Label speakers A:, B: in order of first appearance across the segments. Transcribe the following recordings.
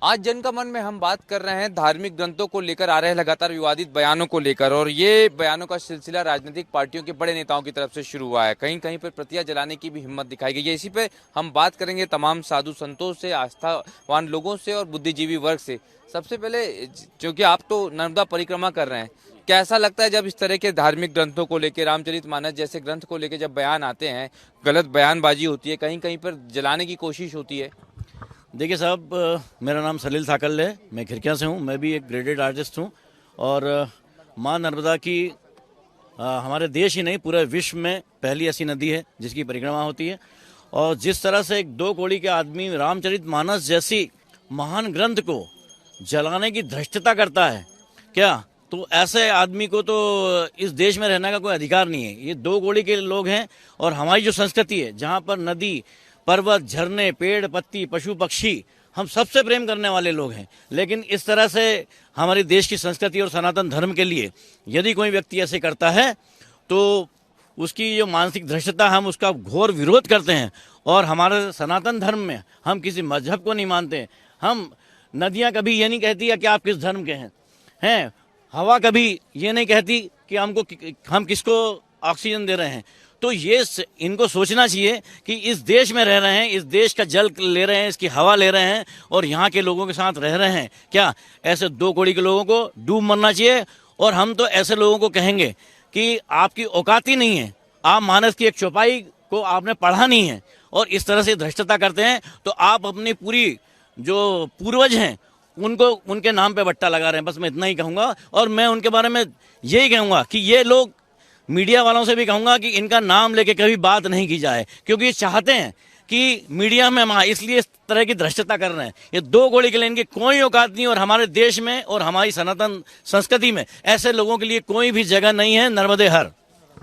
A: आज जन का मन में हम बात कर रहे हैं धार्मिक ग्रंथों को लेकर आ रहे लगातार विवादित बयानों को लेकर, और ये बयानों का सिलसिला राजनीतिक पार्टियों के बड़े नेताओं की तरफ से शुरू हुआ है। कहीं कहीं पर प्रतियां जलाने की भी हिम्मत दिखाई गई है। इसी पे हम बात करेंगे तमाम साधु संतों से, आस्थावान लोगों से और बुद्धिजीवी वर्ग से। सबसे पहले, क्योंकि आप तो नर्मदा परिक्रमा कर रहे हैं, कैसा लगता है जब इस तरह के धार्मिक ग्रंथों को लेकर, रामचरितमानस जैसे ग्रंथ को लेकर जब बयान आते हैं, गलत बयानबाजी होती है, कहीं कहीं पर जलाने की कोशिश होती है?
B: देखिए साहब, मेरा नाम सलील साकल है। मैं खिरकिया से हूँ। मैं भी एक ग्रेडेड आर्टिस्ट हूँ। और माँ नर्मदा की हमारे देश ही नहीं पूरे विश्व में पहली ऐसी नदी है जिसकी परिक्रमा होती है। और जिस तरह से एक दो कौड़ी के आदमी रामचरितमानस जैसी महान ग्रंथ को जलाने की धृष्टता करता है क्या, तो ऐसे आदमी को तो इस देश में रहने का कोई अधिकार नहीं है। ये दो कौड़ी के लोग हैं। और हमारी जो संस्कृति है, जहाँ पर नदी, पर्वत, झरने, पेड़, पत्ती, पशु, पक्षी, हम सबसे प्रेम करने वाले लोग हैं। लेकिन इस तरह से हमारे देश की संस्कृति और सनातन धर्म के लिए यदि कोई व्यक्ति ऐसे करता है तो उसकी जो मानसिक भ्रष्टता, हम उसका घोर विरोध करते हैं। और हमारे सनातन धर्म में हम किसी मजहब को नहीं मानते। हम नदियाँ कभी ये नहीं कहती है कि आप किस धर्म के हैं। हवा कभी ये नहीं कहती कि हम किसको ऑक्सीजन दे रहे हैं। तो ये इनको सोचना चाहिए कि इस देश में रह रहे हैं, इस देश का जल ले रहे हैं, इसकी हवा ले रहे हैं और यहाँ के लोगों के साथ रह रहे हैं। क्या ऐसे दो कौड़ी के लोगों को डूब मरना चाहिए? और हम तो ऐसे लोगों को कहेंगे कि आपकी औकात ही नहीं है, आप मानस की एक चौपाई को आपने पढ़ा नहीं है और इस तरह से धृष्टता करते हैं, तो आप अपनी पूरी जो पूर्वज हैं उनको उनके नाम पे बट्टा लगा रहे हैं। बस मैं इतना ही कहूँगा। और मैं उनके बारे में यही कहूँगा कि ये लोग, मीडिया वालों से भी कहूँगा कि इनका नाम लेके कभी बात नहीं की जाए, क्योंकि ये चाहते हैं कि मीडिया में हम इसलिए इस तरह की धृष्टता कर रहे हैं। ये दो कौड़ी के लिए इनकी कोई औकात नहीं। और हमारे देश में और हमारी सनातन संस्कृति में ऐसे लोगों के लिए कोई भी जगह नहीं है, नर्मदे हर।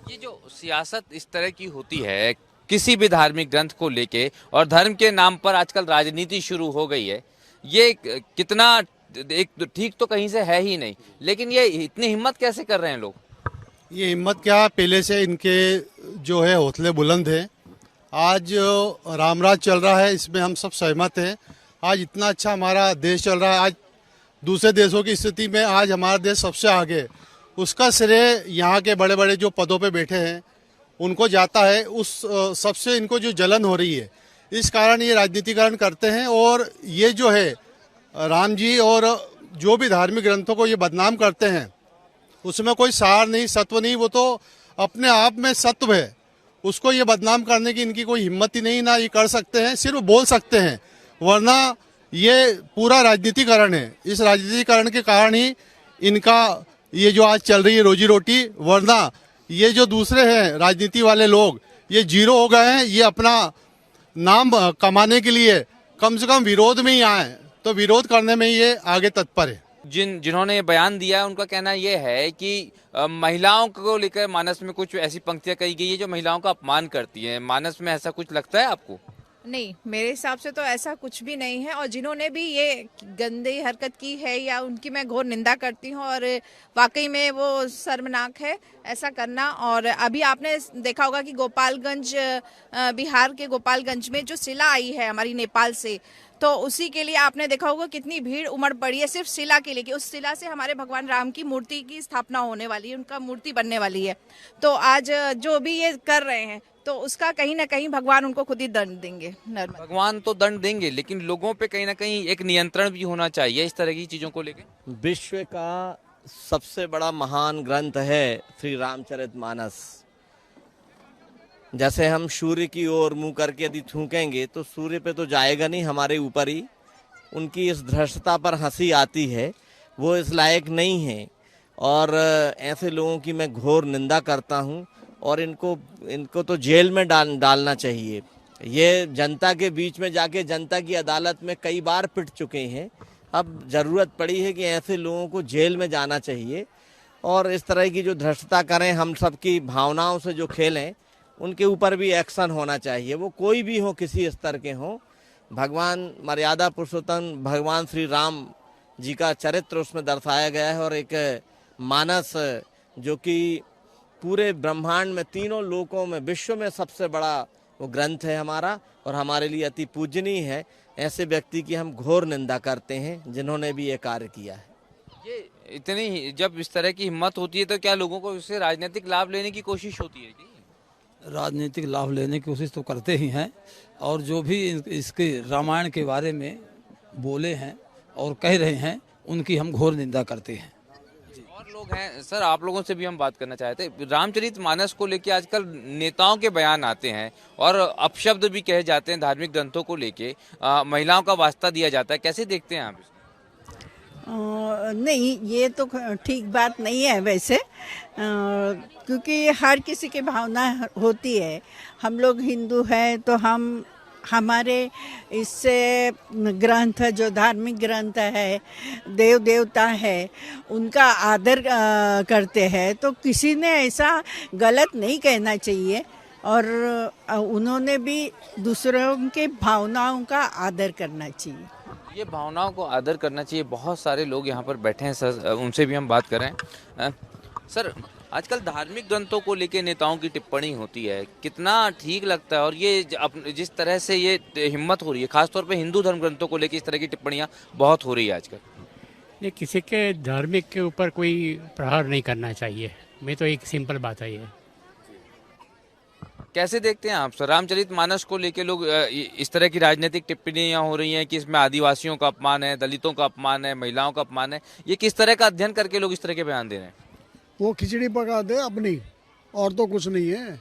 A: ये जो सियासत इस तरह की होती है किसी भी धार्मिक ग्रंथ को लेके, और धर्म के नाम पर आजकल राजनीति शुरू हो गई है, ये कितना, एक तो ठीक तो कहीं से है ही नहीं, लेकिन ये इतनी हिम्मत कैसे कर रहे हैं लोग?
C: ये हिम्मत क्या, पहले से इनके जो है हौसले बुलंद हैं। आज रामराज चल रहा है, इसमें हम सब सहमत हैं। आज इतना अच्छा हमारा देश चल रहा है। आज दूसरे देशों की स्थिति में आज हमारा देश सबसे आगे है। उसका श्रेय यहाँ के बड़े बड़े जो पदों पे बैठे हैं उनको जाता है। उस सबसे इनको जो जलन हो रही है, इस कारण ये राजनीतिकरण करते हैं। और ये जो है राम जी और जो भी धार्मिक ग्रंथों को ये बदनाम करते हैं, उसमें कोई सार नहीं, सत्व नहीं। वो तो अपने आप में सत्व है, उसको ये बदनाम करने की इनकी कोई हिम्मत ही नहीं। ना ये कर सकते हैं, सिर्फ बोल सकते हैं, वरना ये पूरा राजनीतिकरण है। इस राजनीतिकरण के कारण ही इनका ये जो आज चल रही है रोजी रोटी, वरना ये जो दूसरे हैं राजनीति वाले लोग, ये जीरो हो गए हैं। ये अपना नाम कमाने के लिए कम से कम विरोध में ही आए, तो विरोध करने में ये आगे तत्पर है।
A: जिन्होंने ये बयान दिया है उनका कहना यह है कि महिलाओं को लेकर मानस में कुछ ऐसी पंक्तियां कही गई है जो महिलाओं का अपमान करती हैं। मानस में ऐसा कुछ लगता है आपको?
D: नहीं, मेरे हिसाब से तो ऐसा कुछ भी नहीं है। और जिन्होंने भी ये गंदी हरकत की है, या उनकी मैं घोर निंदा करती हूँ। और वाकई में वो शर्मनाक है ऐसा करना। और अभी आपने देखा होगा कि गोपालगंज, बिहार के गोपालगंज में जो शिला आई है हमारी नेपाल से, तो उसी के लिए आपने देखा होगा कितनी भीड़ उमड़ पड़ी है सिर्फ शिला के लिए, कि उस शिला से हमारे भगवान राम की मूर्ति की स्थापना होने वाली है, उनका मूर्ति बनने वाली है। तो आज जो भी ये कर रहे हैं, तो उसका कहीं ना कहीं भगवान उनको खुद ही दंड देंगे।
A: भगवान तो दंड देंगे, लेकिन लोगों पे कहीं ना कहीं एक नियंत्रण भी होना चाहिए इस तरह की चीजों को लेकर।
E: विश्व का सबसे बड़ा महान ग्रंथ है श्री रामचरितमानस। जैसे हम सूर्य की ओर मुंह करके यदि थूकेंगे तो सूर्य पे तो जाएगा नहीं, हमारे ऊपर ही। उनकी इस धृष्टता पर हंसी आती है, वो इस लायक नहीं है। और ऐसे लोगों की मैं घोर निंदा करता हूँ। और इनको तो जेल में डालना चाहिए। ये जनता के बीच में जाके जनता की अदालत में कई बार पिट चुके हैं। अब ज़रूरत पड़ी है कि ऐसे लोगों को जेल में जाना चाहिए। और इस तरह की जो धृष्टता करें, हम सबकी भावनाओं से जो खेलें, उनके ऊपर भी एक्शन होना चाहिए। वो कोई भी हो, किसी स्तर के हों। भगवान मर्यादा पुरुषोत्तम भगवान श्री राम जी का चरित्र उसमें दर्शाया गया है। और एक मानस जो कि पूरे ब्रह्मांड में, तीनों लोकों में, विश्व में सबसे बड़ा वो ग्रंथ है हमारा, और हमारे लिए अति पूजनीय है। ऐसे व्यक्ति की हम घोर निंदा करते हैं जिन्होंने भी ये कार्य किया है।
A: ये इतनी जब इस तरह की हिम्मत होती है तो क्या लोगों को इससे राजनीतिक लाभ लेने की कोशिश होती है जी?
F: राजनीतिक लाभ लेने की कोशिश तो करते ही हैं, और जो भी इसके रामायण के बारे में बोले हैं और कह रहे हैं उनकी हम घोर निंदा करते हैं।
A: और लोग हैं सर, आप लोगों से भी हम बात करना चाहते हैं। रामचरितमानस को लेके आजकल नेताओं के बयान आते हैं और अपशब्द भी कहे जाते हैं धार्मिक ग्रंथों को लेके, महिलाओं का वास्ता दिया जाता है, कैसे देखते हैं आप इसको?
G: नहीं, ये तो ठीक बात नहीं है वैसे, क्योंकि हर किसी की भावना होती है। हम लोग हिंदू हैं तो हम हमारे इससे ग्रंथ, जो धार्मिक ग्रंथ है, देव देवता है, उनका आदर करते हैं। तो किसी ने ऐसा गलत नहीं कहना चाहिए, और उन्होंने भी दूसरों के भावनाओं का आदर करना चाहिए।
A: ये भावनाओं को आदर करना चाहिए। बहुत सारे लोग यहाँ पर बैठे हैं सर, उनसे भी हम बात करें। सर, आजकल धार्मिक ग्रंथों को लेके नेताओं की टिप्पणी होती है, कितना ठीक लगता है? और ये जिस तरह से ये हिम्मत हो रही है, खासतौर पे हिंदू धर्म ग्रंथों को लेके इस तरह की टिप्पणियां बहुत हो रही है आजकल।
H: ये किसी के धार्मिक के ऊपर कोई प्रहार नहीं करना चाहिए। मैं तो एक सिंपल बात है ये।
A: कैसे देखते हैं आप सर, रामचरितमानस को लेके लोग इस तरह की राजनीतिक टिप्पणियां हो रही हैं कि इसमें आदिवासियों का अपमान है, दलितों का अपमान है, महिलाओं का अपमान है, ये किस तरह का अध्ययन करके लोग इस तरह के बयान दे रहे हैं?
I: वो खिचड़ी पका दे अपनी, और तो कुछ नहीं है।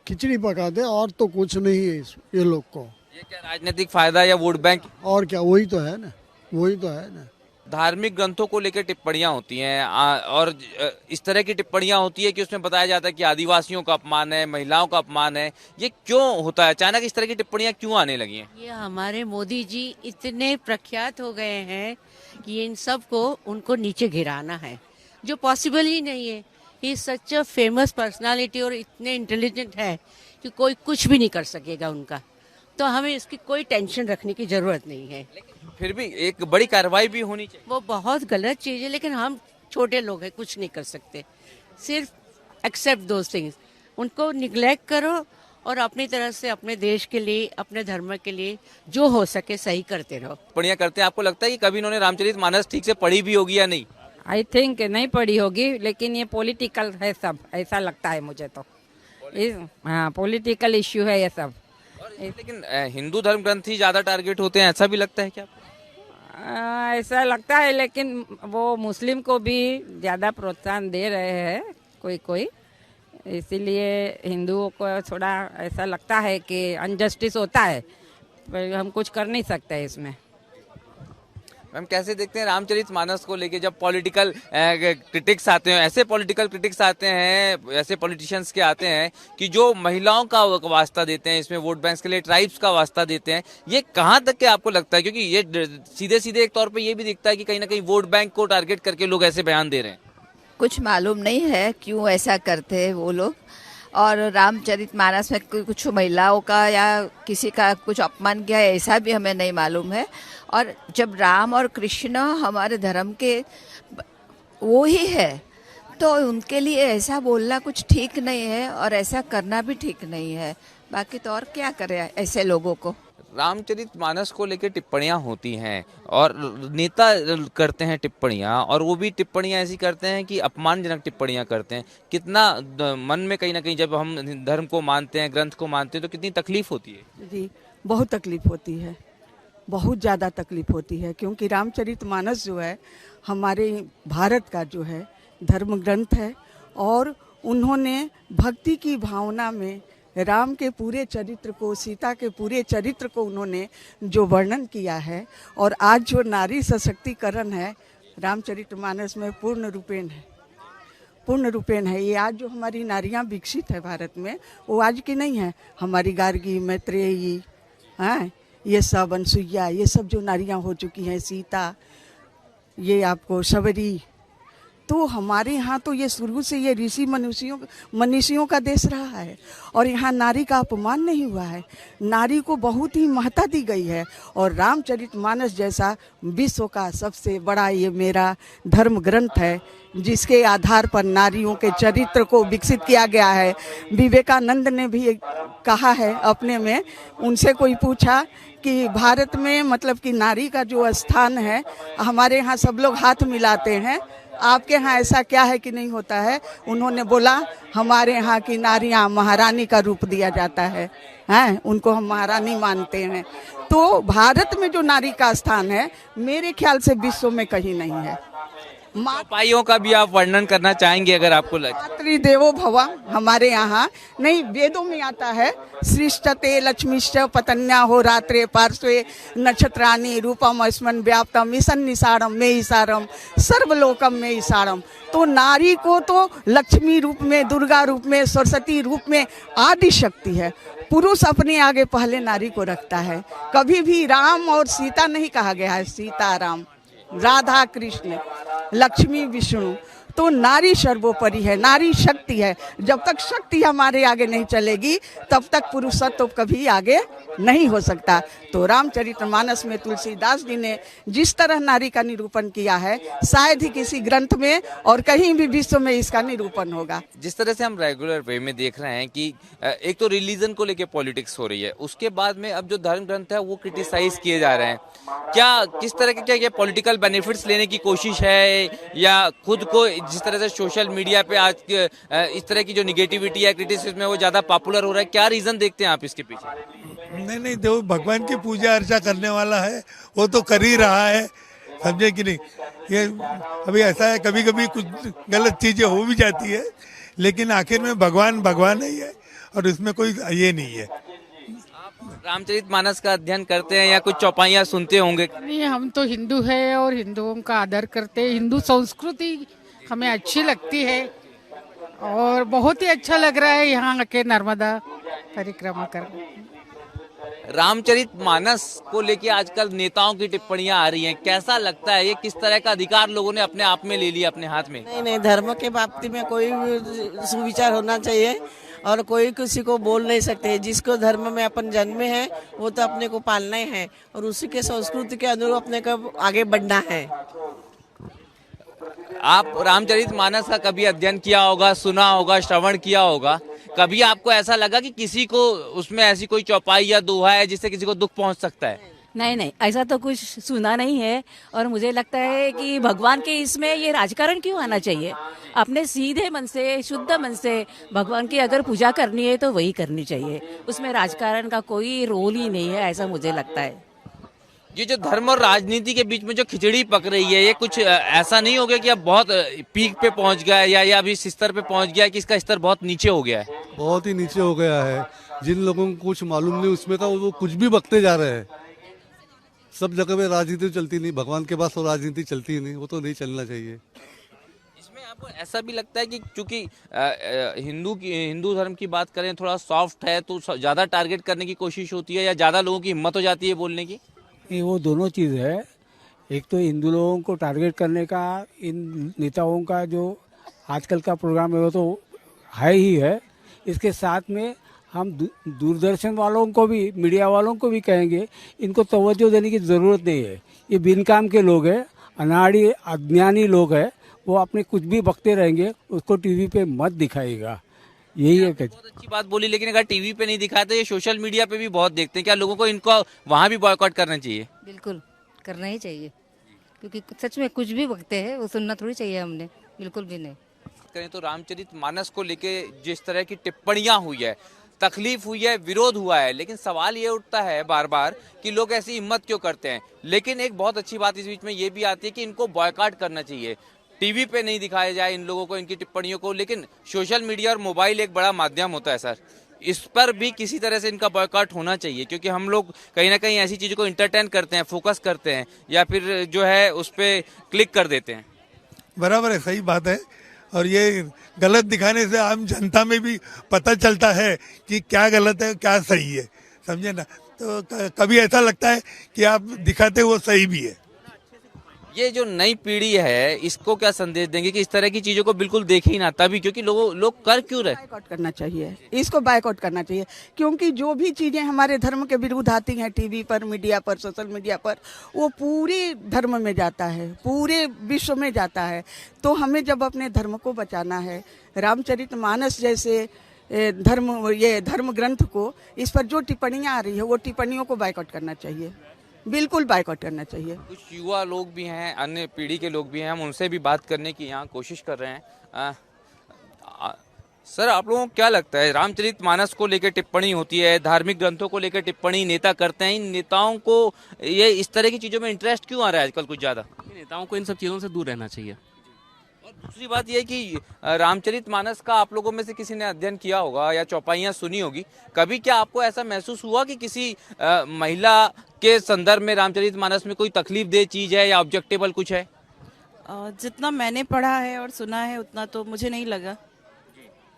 I: खिचड़ी पका दे और तो कुछ नहीं है ये लोग को।
A: ये क्या राजनीतिक फायदा या वोट बैंक?
I: और क्या, वही तो है ना, वही तो है ना।
A: धार्मिक ग्रंथों को लेकर टिप्पणियां होती हैं और इस तरह की टिप्पणियां होती है कि उसमें बताया जाता है कि आदिवासियों का अपमान है, महिलाओं का अपमान है। ये क्यों होता है? अचानक इस तरह की टिप्पणियां क्यों आने लगी हैं?
J: ये हमारे मोदी जी इतने प्रख्यात हो गए हैं कि इन सब को उनको नीचे गिराना है, जो पॉसिबल ही नहीं है। ही सच अ फेमस पर्सनालिटी और इतने इंटेलिजेंट है कि कोई कुछ भी नहीं कर सकेगा उनका। तो हमें इसकी कोई टेंशन रखने की जरूरत नहीं है।
A: फिर भी एक बड़ी कार्रवाई भी होनी चाहिए।
J: वो बहुत गलत चीज़ है, लेकिन हम छोटे लोग हैं, कुछ नहीं कर सकते। सिर्फ एक्सेप्ट दोज थिंग्स, उनको निग्लेक्ट करो और अपनी तरह से अपने देश के लिए, अपने धर्म के लिए जो हो सके सही करते रहो।
A: टिप्पणियां करते हैं, आपको लगता है कि कभी इन्होंने रामचरितमानस ठीक से पढ़ी भी होगी या नहीं?
K: आई थिंक नहीं पढ़ी होगी, लेकिन ये पॉलिटिकल है सब, ऐसा लगता है मुझे तो। हाँ, पॉलिटिकल इश्यू है ये सब।
A: लेकिन हिंदू धर्म ग्रंथ ही ज्यादा टारगेट होते हैं, ऐसा भी लगता है क्या?
K: ऐसा लगता है, लेकिन वो मुस्लिम को भी ज़्यादा प्रोत्साहन दे रहे हैं कोई कोई, इसीलिए हिंदुओं को थोड़ा ऐसा लगता है कि अनजस्टिस होता है, पर हम कुछ कर नहीं सकते इसमें।
A: मैम, कैसे देखते हैं रामचरितमानस को लेके जब पॉलिटिकल क्रिटिक्स आते हैं, ऐसे पॉलिटिकल क्रिटिक्स आते हैं, ऐसे पॉलिटिशियंस के आते हैं कि जो महिलाओं का वास्ता देते हैं, इसमें वोट बैंक के लिए ट्राइब्स का वास्ता देते हैं, ये कहाँ तक के आपको लगता है? क्योंकि ये सीधे सीधे एक तौर पे ये भी दिखता है कि कहीं ना कहीं वोट बैंक को टारगेट करके लोग ऐसे बयान दे रहे हैं।
D: कुछ मालूम नहीं है क्यों ऐसा करते हैं वो लोग। और रामचरितमानस में कुछ महिलाओं का या किसी का कुछ अपमान किया है, ऐसा भी हमें नहीं मालूम है। और जब राम और कृष्ण हमारे धर्म के वो ही है, तो उनके लिए ऐसा बोलना कुछ ठीक नहीं है और ऐसा करना भी ठीक नहीं है। बाकी तो और क्या करें ऐसे लोगों को।
A: रामचरितमानस को लेकर टिप्पणियां होती हैं और नेता करते हैं टिप्पणियां, और वो भी टिप्पणियां ऐसी करते हैं कि अपमानजनक टिप्पणियां करते हैं। कितना मन में कहीं ना कहीं जब हम धर्म को मानते हैं, ग्रंथ को मानते हैं, तो कितनी तकलीफ होती है?
G: जी, बहुत तकलीफ होती है, बहुत ज़्यादा तकलीफ होती है, क्योंकि रामचरितमानस जो है हमारे भारत का जो है धर्म ग्रंथ है, और उन्होंने भक्ति की भावना में राम के पूरे चरित्र को, सीता के पूरे चरित्र को उन्होंने जो वर्णन किया है, और आज जो नारी सशक्तिकरण है रामचरितमानस में पूर्ण रूपेण है। ये आज जो हमारी नारियां विकसित है भारत में, वो आज की नहीं है। हमारी गार्गी, मैत्रेयी, हाँ, ये सब अनसुईया, ये सब जो नारियां हो चुकी हैं, सीता, ये आपको शबरी, तो हमारे यहाँ तो ये शुरू से ये ऋषि मनीषियों का देश रहा है, और यहाँ नारी का अपमान नहीं हुआ है, नारी को बहुत ही महत्ता दी गई है। और रामचरितमानस जैसा विश्व का सबसे बड़ा ये मेरा धर्म ग्रंथ है, जिसके आधार पर नारियों के चरित्र को विकसित किया गया है। विवेकानंद ने भी कहा है अपने में, उनसे कोई पूछा कि भारत में मतलब कि नारी का जो स्थान है, हमारे यहाँ सब लोग हाथ मिलाते हैं। आपके यहाँ ऐसा क्या है कि नहीं होता है? उन्होंने बोला हमारे यहाँ की नारियाँ महारानी का रूप दिया जाता है, हैं, उनको हम महारानी मानते हैं। तो भारत में जो नारी का स्थान है, मेरे ख्याल से विश्व में कहीं नहीं है।
A: चौपाइयों का भी आप वर्णन करना चाहेंगे अगर आपको लगे?
G: मातृदेवो भव हमारे यहाँ नहीं, वेदों में आता है, सृष्टते लक्ष्मीश्च पतन्या हो रात्रे पार्श्वे नक्षत्राणि रूपम अस्मन् व्याप्तम ईशन निसारम में ईसारम सर्वलोकम में ईसारम। तो नारी को तो लक्ष्मी रूप में, दुर्गा रूप में, सरस्वती रूप में आदि शक्ति है। पुरुष अपने आगे पहले नारी को रखता है। कभी भी राम और सीता नहीं कहा गया है, सीता राम, राधा कृष्ण, लक्ष्मी विष्णु। तो नारी सर्वोपरि है, नारी शक्ति है। जब तक शक्ति हमारे आगे नहीं चलेगी तब तक पुरुषत्व कभी आगे नहीं हो सकता। तो रामचरितमानस में तुलसीदास जी ने जिस तरह नारी का निरूपण किया है, शायद ही किसी ग्रंथ में और कहीं भी विश्व में इसका निरूपण होगा।
A: जिस तरह से हम रेगुलर वे में देख रहे हैं कि एक तो रिलीजन को लेके पॉलिटिक्स हो रही है, उसके बाद में अब जो धर्म ग्रंथ है वो क्रिटिसाइज किए जा रहे हैं। क्या किस तरह के, क्या ये पॉलिटिकल बेनिफिट्स लेने की कोशिश है, या खुद को जिस तरह से सोशल मीडिया पे आज इस तरह की जो निगेटिविटी है, क्रिटिसिज्म है, वो ज्यादा पॉपुलर हो रहा है? क्या रीजन देखते हैं आप इसके पीछे?
L: नहीं, देखो भगवान की पूजा अर्चा करने वाला है, वो तो कर ही रहा है, समझे कि नहीं। ये अभी ऐसा है, कभी कभी कुछ गलत चीजें हो भी जाती है, लेकिन आखिर में भगवान भगवान ही है और इसमें कोई ये नहीं है।
A: रामचरितमानस का अध्ययन करते हैं या कुछ चौपाइयाँ सुनते होंगे?
M: नहीं, हम तो हिंदू है और हिंदुओं का आदर करते हैं। हिंदू संस्कृति हमें अच्छी लगती है और बहुत ही अच्छा लग रहा है यहाँ आके नर्मदा परिक्रमा कर।
A: रामचरितमानस को लेके आजकल नेताओं की टिप्पणियां आ रही हैं, कैसा लगता है? ये किस तरह का अधिकार लोगों ने अपने आप में ले लिया अपने हाथ में?
N: नहीं, धर्म के बाबती में कोई सुविचार होना चाहिए और कोई किसी को बोल नहीं सकते। जिसको धर्म में अपन जन्मे हैं वो तो अपने को पालना ही है और उसी के संस्कृति के अनुरूप अपने को आगे बढ़ना है।
A: आप रामचरितमानस का कभी अध्ययन किया होगा, सुना होगा, श्रवण किया होगा, कभी आपको ऐसा लगा कि किसी को उसमें ऐसी कोई चौपाई या दोहा है जिससे किसी को दुख पहुंच सकता है?
O: नहीं, ऐसा तो कुछ सुना नहीं है। और मुझे लगता है कि भगवान के इसमें ये राजकारण क्यों आना चाहिए? अपने सीधे मन से, शुद्ध मन से भगवान की अगर पूजा करनी है तो वही करनी चाहिए। उसमें राजकारण का कोई रोल ही नहीं है, ऐसा मुझे लगता है।
A: ये जो धर्म और राजनीति के बीच में जो खिचड़ी पक रही है, ये कुछ ऐसा नहीं हो गया कि अब बहुत पीक पे पहुंच गया है, या अभी इस स्तर पे पहुंच गया है कि इसका स्तर बहुत नीचे हो गया है?
C: बहुत ही नीचे हो गया है। जिन लोगों को कुछ मालूम नहीं उसमें का, वो कुछ भी बकते जा रहे हैं। सब जगह पे राजनीति चलती नहीं, भगवान के पास तो राजनीति चलती ही नहीं, वो तो नहीं चलना चाहिए।
A: इसमें आपको ऐसा भी लगता है कि चूंकि हिंदू धर्म की बात करें, थोड़ा सॉफ्ट है तो ज्यादा टारगेट करने की कोशिश होती है, या ज्यादा लोगों की हिम्मत हो जाती है बोलने की?
F: ये वो दोनों चीज़ है। एक तो हिंदू लोगों को टारगेट करने का इन नेताओं का जो आजकल का प्रोग्राम है वो तो है ही है। इसके साथ में हम दूरदर्शन वालों को भी, मीडिया वालों को भी कहेंगे, इनको तवज्जो देने की ज़रूरत नहीं है। ये बिन काम के लोग हैं, अनाड़ी अज्ञानी लोग हैं, वो अपने कुछ भी बकते रहेंगे, उसको टीवी पे मत दिखाएगा। यही है।
A: बहुत अच्छी बात बोली, लेकिन अगर टीवी पे नहीं दिखाते, ये सोशल मीडिया पे भी बहुत देखते हैं। क्या लोगों को इनको वहाँ भी बॉयकॉट करना चाहिए?
P: बिल्कुल करना ही चाहिए, क्योंकि सच में कुछ भी बकते हैं वो सुनना थोड़ी चाहिए हमने, बिल्कुल भी नहीं।
A: करें तो रामचरितमानस को लेके जिस तरह की टिप्पणियां हुई है, तकलीफ हुई है, विरोध हुआ है, लेकिन सवाल ये उठता है बार बार कि लोग ऐसी हिम्मत क्यों करते हैं। लेकिन एक बहुत अच्छी बात इस बीच में ये भी आती है कि इनको बॉयकॉट करना चाहिए, टीवी पे नहीं दिखाया जाए इन लोगों को, इनकी टिप्पणियों को। लेकिन सोशल मीडिया और मोबाइल एक बड़ा माध्यम होता है सर, इस पर भी किसी तरह से इनका बॉयकॉट होना चाहिए, क्योंकि हम लोग कहीं ना कहीं ऐसी चीज़ों को इंटरटेन करते हैं, फोकस करते हैं, या फिर जो है उस पर क्लिक कर देते हैं।
L: बराबर है, सही बात है। और ये गलत दिखाने से आम जनता में भी पता चलता है कि क्या गलत है क्या सही है, समझे ना। तो कभी ऐसा लगता है कि आप दिखाते वो सही भी है।
A: ये जो नई पीढ़ी है इसको क्या संदेश देंगे कि इस तरह की चीजों को बिल्कुल देखे ही ना, तभी क्योंकि लोग कर क्यों रहे?
G: बायकॉट करना चाहिए, इसको बायकॉट करना चाहिए, क्योंकि जो भी चीजें हमारे धर्म के विरुद्ध आती हैं टीवी पर, मीडिया पर, सोशल मीडिया पर, वो पूरे धर्म में जाता है, पूरे विश्व में जाता है। तो हमें जब अपने धर्म को बचाना है, रामचरितमानस जैसे धर्म ग्रंथ को, इस पर जो टिप्पणियाँ आ रही है वो टिप्पणियों को बायकॉट करना चाहिए, बिल्कुल बायकॉट करना चाहिए।
A: कुछ युवा लोग भी हैं, अन्य पीढ़ी के लोग भी हैं, हम उनसे भी बात करने की यहाँ कोशिश कर रहे हैं। सर, आप लोगों को क्या लगता है, रामचरितमानस को लेकर टिप्पणी होती है, धार्मिक ग्रंथों को लेकर टिप्पणी नेता करते हैं, इन नेताओं को ये इस तरह की चीज़ों में इंटरेस्ट क्यों आ रहा है आजकल कुछ ज़्यादा?
Q: नेताओं को इन सब चीज़ों से दूर रहना चाहिए।
A: और दूसरी बात यह कि रामचरितमानस का आप लोगों में से किसी ने अध्ययन किया होगा या चौपाइयाँ सुनी होगी, कभी क्या आपको ऐसा महसूस हुआ कि किसी महिला के संदर्भ में रामचरितमानस में कोई तकलीफ दे चीज़ है या ऑब्जेक्टेबल कुछ है?
R: जितना मैंने पढ़ा है और सुना है उतना तो मुझे नहीं लगा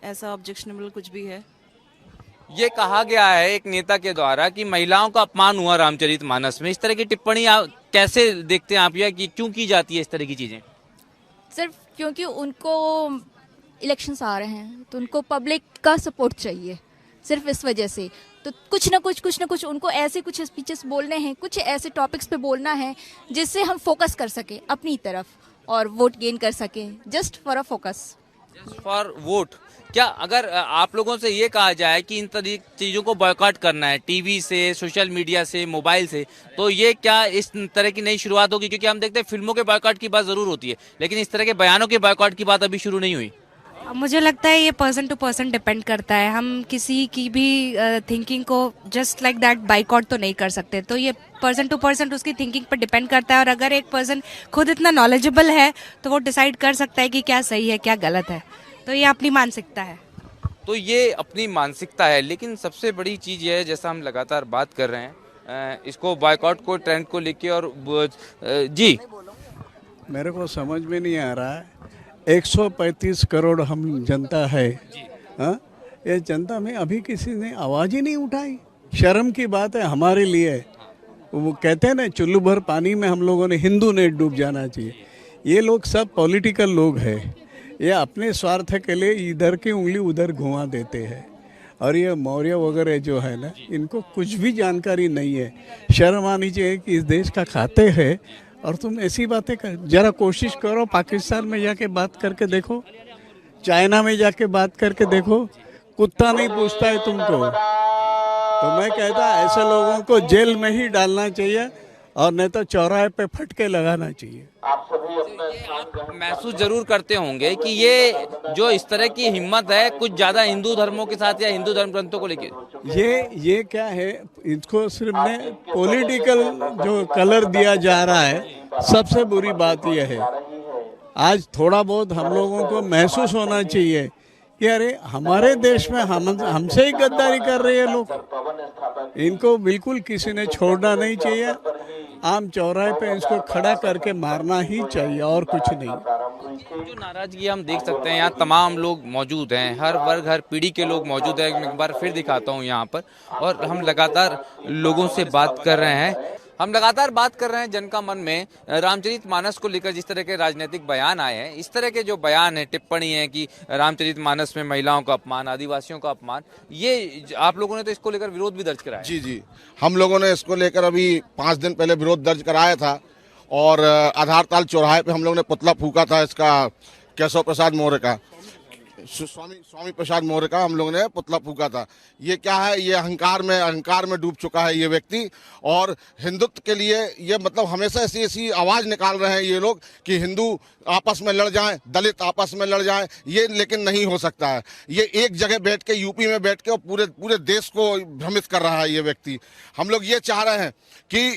R: ऐसा ऑब्जेक्शनेबल कुछ भी है।
A: ये कहा गया है एक नेता के द्वारा कि महिलाओं का अपमान हुआ रामचरितमानस में, इस तरह की टिप्पणी आप कैसे देखते हैं आप, या कि क्यों की जाती है इस तरह की चीजें?
S: सिर्फ क्योंकि उनको इलेक्शंस आ रहे हैं तो उनको पब्लिक का सपोर्ट चाहिए, सिर्फ इस वजह से। तो कुछ ना कुछ उनको ऐसे कुछ स्पीचेस बोलने हैं, कुछ ऐसे टॉपिक्स पे बोलना है जिससे हम फोकस कर सके अपनी तरफ और वोट गेन कर सके, just for a focus,
A: for vote. क्या अगर आप लोगों से ये कहा जाए कि इन तरह चीज़ों को बॉयकॉट करना है, टीवी से, सोशल मीडिया से, मोबाइल से, तो ये क्या इस तरह की नई शुरुआत होगी? क्योंकि हम देखते हैं फिल्मों के बॉयकॉट की बात ज़रूर होती है, लेकिन इस तरह के बयानों के बॉयकॉट की बात अभी शुरू नहीं हुई।
T: मुझे लगता है ये पर्सन टू पर्सन डिपेंड करता है, हम किसी की भी थिंकिंग को जस्ट लाइक दैट बाइकआउट तो नहीं कर सकते, तो ये पर्सन टू पर्सन उसकी थिंकिंग पर डिपेंड करता है। और अगर एक पर्सन खुद इतना नॉलेजेबल है तो वो डिसाइड कर सकता है कि क्या सही है क्या गलत है, तो ये अपनी मानसिकता है।
A: तो ये अपनी मानसिकता है, लेकिन सबसे बड़ी चीज़ ये है, जैसा हम लगातार बात कर रहे हैं इसको बॉयकॉट को, ट्रेंड को लेके, और जी
U: मेरे को समझ में नहीं आ रहा है, 135 करोड़ हम जनता है, हाँ, ये जनता में अभी किसी ने आवाज़ ही नहीं उठाई। शर्म की बात है हमारे लिए। वो कहते हैं ना, चुल्लू भर पानी में हम लोगों ने हिंदू ने डूब जाना चाहिए। ये लोग सब पॉलिटिकल लोग हैं, ये अपने स्वार्थ के लिए इधर की उंगली उधर घुमा देते हैं। और ये मौर्य वगैरह जो है ना, इनको कुछ भी जानकारी नहीं है। शर्म आनी चाहिए कि इस देश का खाते हैं और तुम ऐसी बातें कर। जरा कोशिश करो, पाकिस्तान में जाके बात करके देखो, चाइना में जाके बात करके देखो, कुत्ता नहीं पूछता है तुमको। तो मैं कहता ऐसे लोगों को जेल में ही डालना चाहिए और नहीं तो चौराहे पे फटके लगाना चाहिए।
A: आप महसूस जरूर करते होंगे कि ये जो इस तरह की हिम्मत है कुछ ज्यादा हिंदू धर्मों के साथ या हिंदू धर्म ग्रंथों को लेकर,
U: ये क्या है, इसको सिर्फ में पॉलिटिकल जो कलर दिया जा रहा है। सबसे बुरी बात यह है, आज थोड़ा बहुत हम लोगों को महसूस होना चाहिए कि अरे हमारे देश में हमसे ही गद्दारी कर रहे हैं लोग। इनको बिल्कुल किसी ने छोड़ना नहीं चाहिए, आम चौराहे पे इसको खड़ा करके मारना ही चाहिए और कुछ नहीं।
A: जो नाराजगी हम देख सकते हैं, यहाँ तमाम लोग मौजूद हैं, हर वर्ग हर पीढ़ी के लोग मौजूद हैं। एक बार फिर दिखाता हूँ यहाँ पर, और हम लगातार लोगों से बात कर रहे हैं। हम लगातार बात कर रहे हैं जन का मन में रामचरितमानस को लेकर जिस तरह के राजनीतिक बयान आए हैं, इस तरह के जो बयान है, टिप्पणी है कि रामचरितमानस में महिलाओं का अपमान, आदिवासियों का अपमान, ये आप लोगों ने तो इसको लेकर विरोध भी दर्ज कराया।
V: जी, हम लोगों ने इसको लेकर अभी 5 दिन पहले विरोध दर्ज कराया था और आधारताल चौराहे पे हम लोगों ने पुतला फूका था इसका, केशव प्रसाद मौर्य का, स्वामी प्रसाद मौर्य का हम लोगों ने पुतला फूका था। ये क्या है, ये अहंकार में डूब चुका है ये व्यक्ति, और हिंदुत्व के लिए ये मतलब हमेशा ऐसी आवाज निकाल रहे हैं ये लोग कि हिंदू आपस में लड़ जाएं, दलित आपस में लड़ जाएं, ये लेकिन नहीं हो सकता है। ये एक जगह बैठ के, यूपी में बैठ के, और पूरे देश को भ्रमित कर रहा है ये व्यक्ति। हम लोग ये चाह रहे हैं कि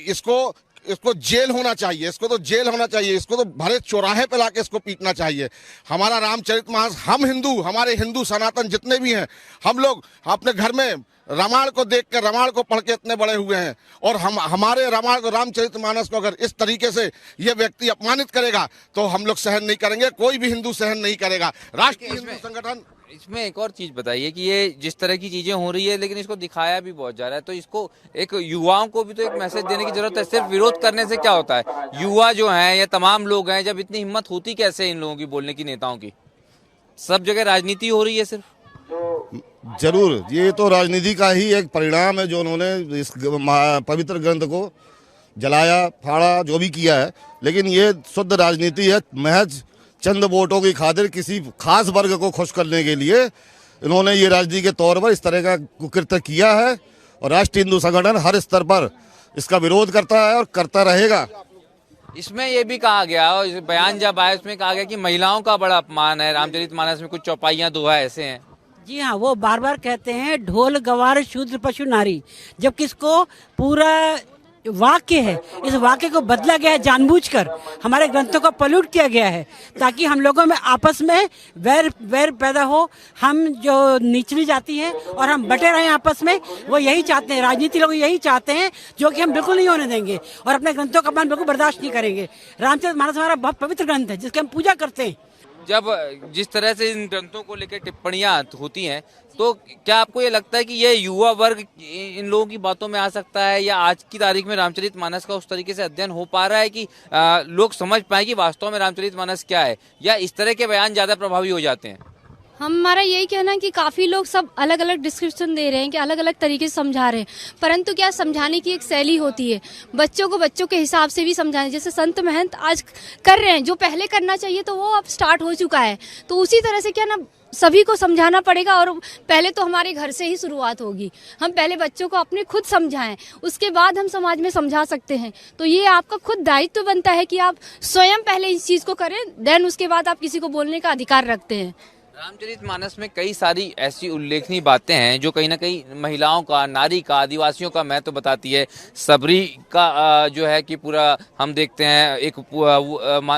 V: इसको जेल होना चाहिए, इसको तो जेल होना चाहिए, इसको तो भरे चौराहे पे लाके इसको पीटना चाहिए। हमारा रामचरितमानस, हम हिंदू, हमारे हिंदू सनातन जितने भी हैं, हम लोग अपने घर में रामायण को देख कर, रामायण को पढ़ के इतने बड़े हुए हैं, और हमारे रामायण को, रामचरितमानस को अगर इस तरीके से ये व्यक्ति अपमानित करेगा तो हम लोग सहन नहीं करेंगे, कोई भी हिंदू सहन नहीं करेगा। राष्ट्रीय हिंदू संगठन।
A: इसमें एक और चीज बताइए कि ये जिस तरह की चीजें हो रही है, लेकिन इसको दिखाया भी बहुत जा रहा है, तो इसको एक युवाओं को भी तो एक मैसेज देने की जरूरत है। सिर्फ विरोध करने से क्या होता है? युवा जो हैं, ये तमाम लोग हैं, जब इतनी हिम्मत होती कैसे इन लोगों की बोलने की, नेताओं की? सब जगह राजनीति हो रही है सिर्फ।
W: जरूर, ये तो राजनीति का ही एक परिणाम है जो उन्होंने इस पवित्र ग्रंथ को जलाया, फाड़ा, जो भी किया है, लेकिन ये शुद्ध राजनीति है। महज चंद वोटों की खातिर, किसी खास वर्ग को खुश करने के लिए इन्होंने ये राजनीति के तौर पर इस तरह का कुकृत्य किया है और राष्ट्रीय हिंदू संगठन हर स्तर पर इसका विरोध करता है और करता रहेगा।
A: इसमें ये भी कहा गया और बयान जब आया उसमें कहा गया कि महिलाओं का बड़ा अपमान है, रामचरितमानस में कुछ चौपाइयां दोहा ऐसे हैं।
B: जी हाँ, वो बार बार कहते हैं ढोल गवार शूद्र पशु नारी, जबकि इसको पूरा वाक्य है, इस वाक्य को बदला गया है जानबूझकर, हमारे ग्रंथों को पॉल्यूट किया गया है ताकि हम लोगों में आपस में वैर पैदा हो। हम जो निचली जाति है और हम बटे रहे आपस में, वो यही चाहते हैं, राजनीति लोग यही चाहते हैं, जो कि हम बिल्कुल नहीं होने देंगे और अपने ग्रंथों का अपमान बिल्कुल बर्दाश्त नहीं करेंगे। रामचरितमानस हमारा बहुत पवित्र ग्रंथ है जिसकी हम पूजा करते हैं।
A: जब जिस तरह से इन ग्रंथों को लेकर टिप्पणियां होती हैं, तो क्या आपको ये लगता है कि ये युवा वर्ग इन लोगों की बातों में आ सकता है, या आज की तारीख में रामचरितमानस का उस तरीके से अध्ययन हो पा रहा है कि लोग समझ पाए कि वास्तव में रामचरितमानस क्या है, या इस तरह के बयान ज्यादा प्रभावी हो जाते हैं?
E: हमारा यही कहना है कि काफ़ी लोग सब अलग अलग डिस्क्रिप्शन दे रहे हैं कि अलग अलग तरीके से समझा रहे हैं, परंतु क्या समझाने की एक शैली होती है, बच्चों को बच्चों के हिसाब से भी समझाने, जैसे संत महंत आज कर रहे हैं, जो पहले करना चाहिए तो वो अब स्टार्ट हो चुका है, तो उसी तरह से क्या ना सभी को समझाना पड़ेगा। और पहले तो हमारे घर से ही शुरुआत होगी, हम पहले बच्चों को अपने खुद समझाएं, उसके बाद हम समाज में समझा सकते हैं। तो ये आपका खुद दायित्व बनता है कि आप स्वयं पहले इस चीज़ को करें, देन उसके बाद आप किसी को बोलने का अधिकार रखते हैं।
A: रामचरितमानस में कई सारी ऐसी उल्लेखनीय बातें हैं जो कहीं ना कहीं महिलाओं का, नारी का, आदिवासियों का महत्व बताती है। सबरी का जो है कि पूरा हम देखते हैं एक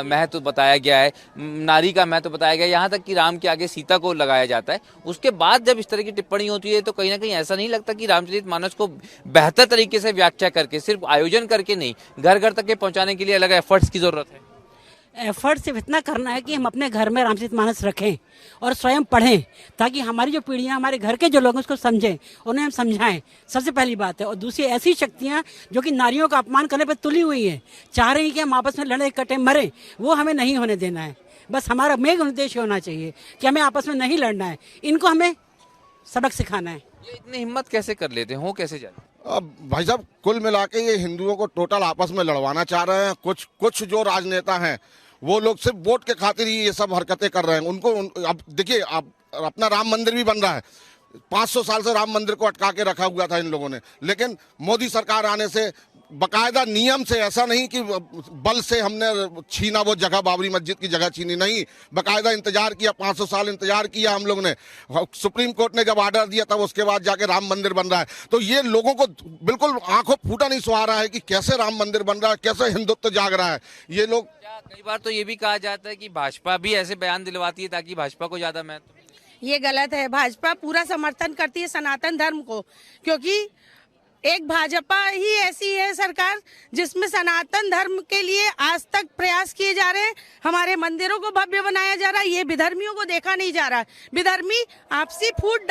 A: महत्व बताया गया है, नारी का महत्व बताया गया है, यहाँ तक कि राम के आगे सीता को लगाया जाता है। उसके बाद जब इस तरह की टिप्पणी होती है तो कहीं ना कहीं ऐसा नहीं लगता कि रामचरितमानस को बेहतर तरीके से व्याख्या करके, सिर्फ आयोजन करके नहीं, घर घर तक के पहुँचाने के लिए अलग एफर्ट्स की जरूरत है?
B: एफर्ट सिर्फ इतना करना है कि हम अपने घर में रामचरितमानस रखें और स्वयं पढ़ें, ताकि हमारी जो पीढ़ियां, हमारे घर के जो लोग उसको समझें, उन्हें हम समझाएं, सबसे पहली बात है। और दूसरी, ऐसी शक्तियां जो कि नारियों का अपमान करने पर तुली हुई हैं, चाह रही कि हम आपस में लड़े कटे मरें, वो हमें नहीं होने देना है। बस हमारा मेन उद्देश्य होना चाहिए कि हमें आपस में नहीं लड़ना है, इनको हमें सबक सिखाना है।
A: ये इतनी हिम्मत कैसे कर लेते हो, कैसे जाते?
V: अब भाई साहब, कुल मिला के ये हिंदुओं को टोटल आपस में लड़वाना चाह रहे हैं। कुछ जो राजनेता हैं वो लोग सिर्फ वोट के खातिर ही ये सब हरकतें कर रहे हैं। अब देखिए, अब अपना राम मंदिर भी बन रहा है, 500 साल से राम मंदिर को अटका के रखा हुआ था इन लोगों ने, लेकिन मोदी सरकार आने से बकायदा नियम से, ऐसा नहीं कि बल से हमने छीना वो जगह, बाबरी मस्जिद की जगह छीनी, नहीं, बकायदा इंतजार किया, 500 साल इंतजार किया हम लोग ने। सुप्रीम कोर्ट ने जब ऑर्डर दिया तब उसके बाद जाके राम मंदिर बन रहा है। तो ये लोगों को बिल्कुल आंखों फूटा नहीं सुहा रहा है कि कैसे राम मंदिर बन रहा है, कैसे हिंदुत्व जाग रहा है। ये लोग,
A: कई बार तो ये भी कहा जाता है कि भाजपा भी ऐसे बयान दिलवाती है ताकि भाजपा को ज्यादा महत्व।
H: ये गलत है। भाजपा पूरा समर्थन करती है सनातन धर्म को, क्योंकि एक भाजपा ही ऐसी है सरकार जिसमें सनातन धर्म के लिए आज तक प्रयास किए जा रहे हैं। हमारे मंदिरों को भव्य बनाया जा रहा है, ये विधर्मियों को देखा नहीं जा रहा। विधर्मी आपसी फूट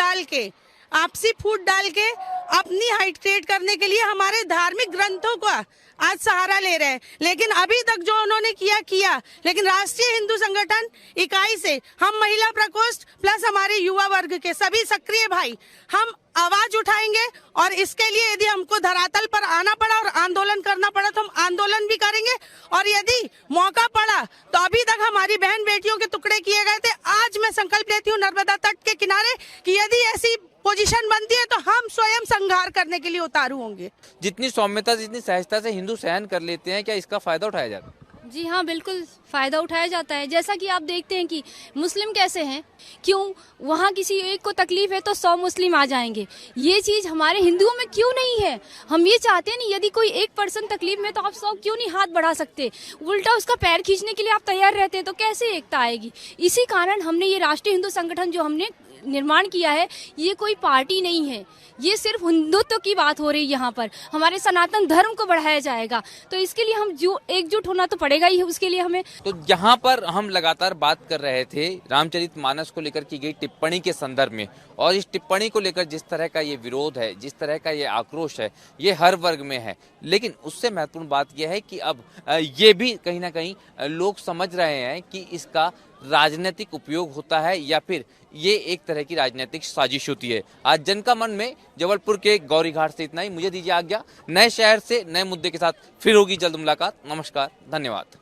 H: डाल के अपनी हाइट क्रिएट करने के लिए हमारे धार्मिक ग्रंथों का आज सहारा ले रहे हैं, लेकिन अभी तक जो उन्होंने किया। लेकिन राष्ट्रीय हिंदू संगठन इकाई से हम महिला प्रकोष्ठ प्लस हमारे युवा वर्ग के सभी सक्रिय भाई हम आवाज उठाएंगे, और इसके लिए यदि हमको धरातल पर आना पड़ा और आंदोलन करना पड़ा तो हम आंदोलन भी करेंगे। और यदि मौका पड़ा तो अभी तक हमारी बहन बेटियों के टुकड़े किए गए थे, आज मैं संकल्प लेती हूँ नर्मदा तट के किनारे कि यदि ऐसी पोजीशन बनती है तो हम स्वयं संहार करने के लिए उतारू होंगे।
A: जितनी सौम्यता, जितनी सहजता से हिंदू सहन कर लेते हैं, क्या इसका फायदा उठाया जाता है?
E: जी हाँ, बिल्कुल फ़ायदा उठाया जाता है। जैसा कि आप देखते हैं कि मुस्लिम कैसे हैं, क्यों वहाँ किसी एक को तकलीफ है तो 100 मुस्लिम आ जाएंगे। ये चीज़ हमारे हिंदुओं में क्यों नहीं है? हम ये चाहते हैं नहीं, यदि कोई एक पर्सन तकलीफ में तो आप 100 क्यों नहीं हाथ बढ़ा सकते? उल्टा उसका पैर खींचने के लिए आप तैयार रहते हैं, तो कैसे एकता आएगी? इसी कारण हमने ये राष्ट्रीय हिंदू संगठन जो हमने निर्माण किया है, ये कोई पार्टी नहीं है, ये सिर्फ हिंदुत्व की बात हो रही है। यहाँ पर हमारे सनातन धर्म को बढ़ाया जाएगा, तो इसके लिए हम जो एकजुट होना तो पड़ेगा ही, उसके लिए हमें।
A: तो यहाँ पर हम लगातार बात कर रहे थे रामचरितमानस को लेकर की गई टिप्पणी के संदर्भ में, और इस टिप्पणी को लेकर जिस तरह का ये विरोध है, जिस तरह का ये आक्रोश है, ये हर वर्ग में है। लेकिन उससे महत्वपूर्ण बात यह है कि अब ये भी कहीं ना कहीं लोग समझ रहे हैं कि इसका राजनीतिक उपयोग होता है या फिर ये एक तरह की राजनीतिक साजिश होती है। आज जन का मन में जबलपुर के गौरी घाट से इतना ही। मुझे दीजिए आज्ञा, नए शहर से नए मुद्दे के साथ फिर होगी जल्द मुलाकात। नमस्कार, धन्यवाद।